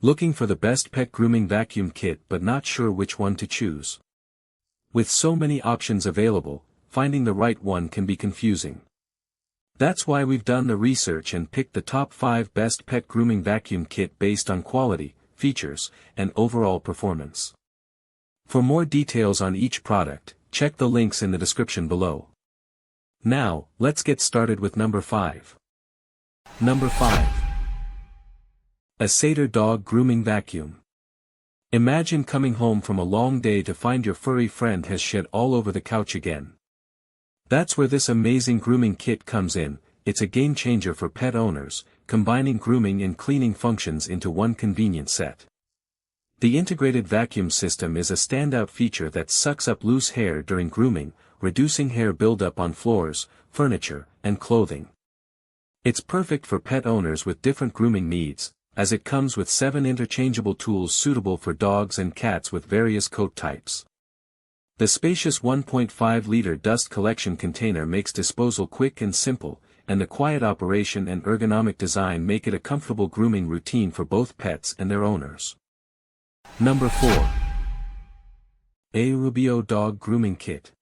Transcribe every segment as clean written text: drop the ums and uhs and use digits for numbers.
Looking for the best pet grooming vacuum kit but not sure which one to choose? With so many options available, finding the right one can be confusing. That's why we've done the research and picked the top 5 best pet grooming vacuum kit based on quality, features, and overall performance. For more details on each product, check the links in the description below. Now, let's get started with number 5. Number 5. Asaiter Dog Grooming Vacuum. Imagine coming home from a long day to find your furry friend has shed all over the couch again. That's where this amazing grooming kit comes in. It's a game changer for pet owners, combining grooming and cleaning functions into one convenient set. The integrated vacuum system is a standout feature that sucks up loose hair during grooming, reducing hair buildup on floors, furniture, and clothing. It's perfect for pet owners with different grooming needs, as it comes with 7 interchangeable tools suitable for dogs and cats with various coat types. The spacious 1.5-liter dust collection container makes disposal quick and simple, and the quiet operation and ergonomic design make it a comfortable grooming routine for both pets and their owners. Number 4. AiRiOBO Dog Grooming Kit.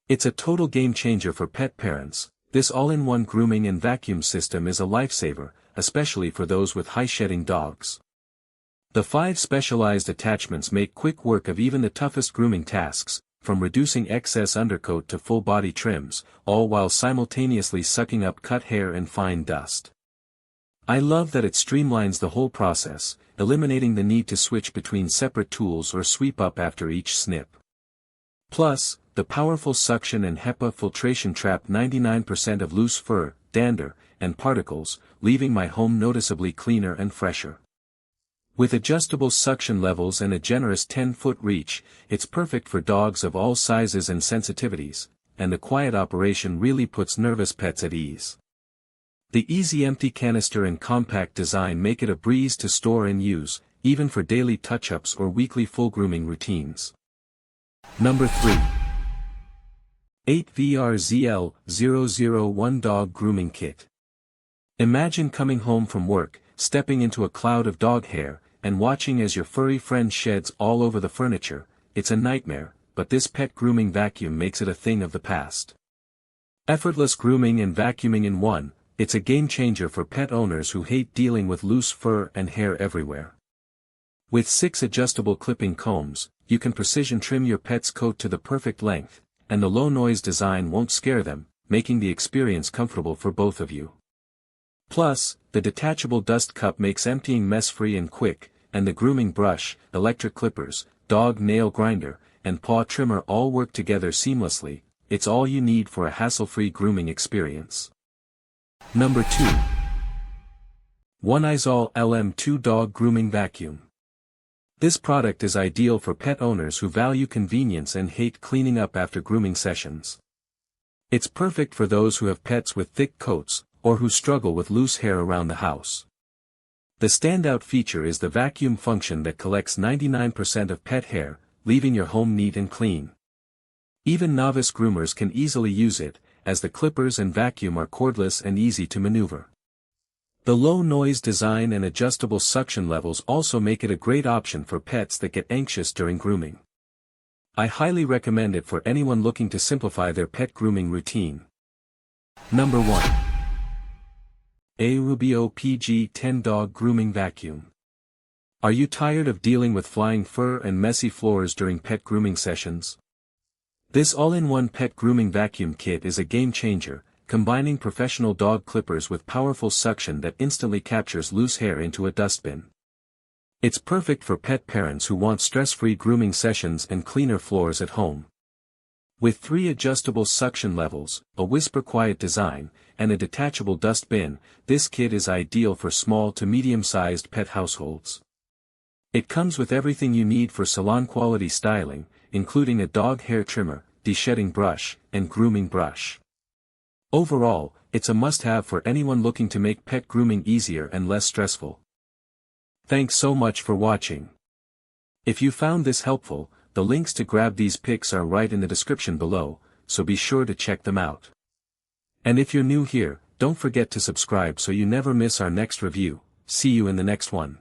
It's a total game changer for pet parents. This all-in-one grooming and vacuum system is a lifesaver, especially for those with high-shedding dogs. The 5 specialized attachments make quick work of even the toughest grooming tasks, from reducing excess undercoat to full-body trims, all while simultaneously sucking up cut hair and fine dust. I love that it streamlines the whole process, eliminating the need to switch between separate tools or sweep up after each snip. Plus, the powerful suction and HEPA filtration trap 99% of loose fur, dander, and particles, leaving my home noticeably cleaner and fresher. With adjustable suction levels and a generous 10-foot reach, it's perfect for dogs of all sizes and sensitivities, and the quiet operation really puts nervous pets at ease. The easy empty canister and compact design make it a breeze to store and use, even for daily touch-ups or weekly full grooming routines. Number 3. AiRiOBO ZL-001 Dog Grooming Kit. Imagine coming home from work, stepping into a cloud of dog hair, and watching as your furry friend sheds all over the furniture. It's a nightmare, but this pet grooming vacuum makes it a thing of the past. Effortless grooming and vacuuming in one, it's a game changer for pet owners who hate dealing with loose fur and hair everywhere. With 6 adjustable clipping combs, you can precision trim your pet's coat to the perfect length, and the low-noise design won't scare them, making the experience comfortable for both of you. Plus, the detachable dust cup makes emptying mess-free and quick, and the grooming brush, electric clippers, dog nail grinder, and paw trimmer all work together seamlessly. It's all you need for a hassle-free grooming experience. Number 2. oneisall LM2 Dog Grooming Vacuum. This product is ideal for pet owners who value convenience and hate cleaning up after grooming sessions. It's perfect for those who have pets with thick coats, or who struggle with loose hair around the house. The standout feature is the vacuum function that collects 99% of pet hair, leaving your home neat and clean. Even novice groomers can easily use it, as the clippers and vacuum are cordless and easy to maneuver. The low-noise design and adjustable suction levels also make it a great option for pets that get anxious during grooming. I highly recommend it for anyone looking to simplify their pet grooming routine. Number 1. AiRiOBO PG10 Dog Grooming Vacuum. Are you tired of dealing with flying fur and messy floors during pet grooming sessions? This all-in-one pet grooming vacuum kit is a game changer, combining professional dog clippers with powerful suction that instantly captures loose hair into a dustbin. It's perfect for pet parents who want stress-free grooming sessions and cleaner floors at home. With 3 adjustable suction levels, a whisper-quiet design, and a detachable dust bin, this kit is ideal for small to medium-sized pet households. It comes with everything you need for salon-quality styling, including a dog hair trimmer, de-shedding brush, and grooming brush. Overall, it's a must-have for anyone looking to make pet grooming easier and less stressful. Thanks so much for watching. If you found this helpful, the links to grab these pics are right in the description below, so be sure to check them out. And if you're new here, don't forget to subscribe so you never miss our next review. See you in the next one.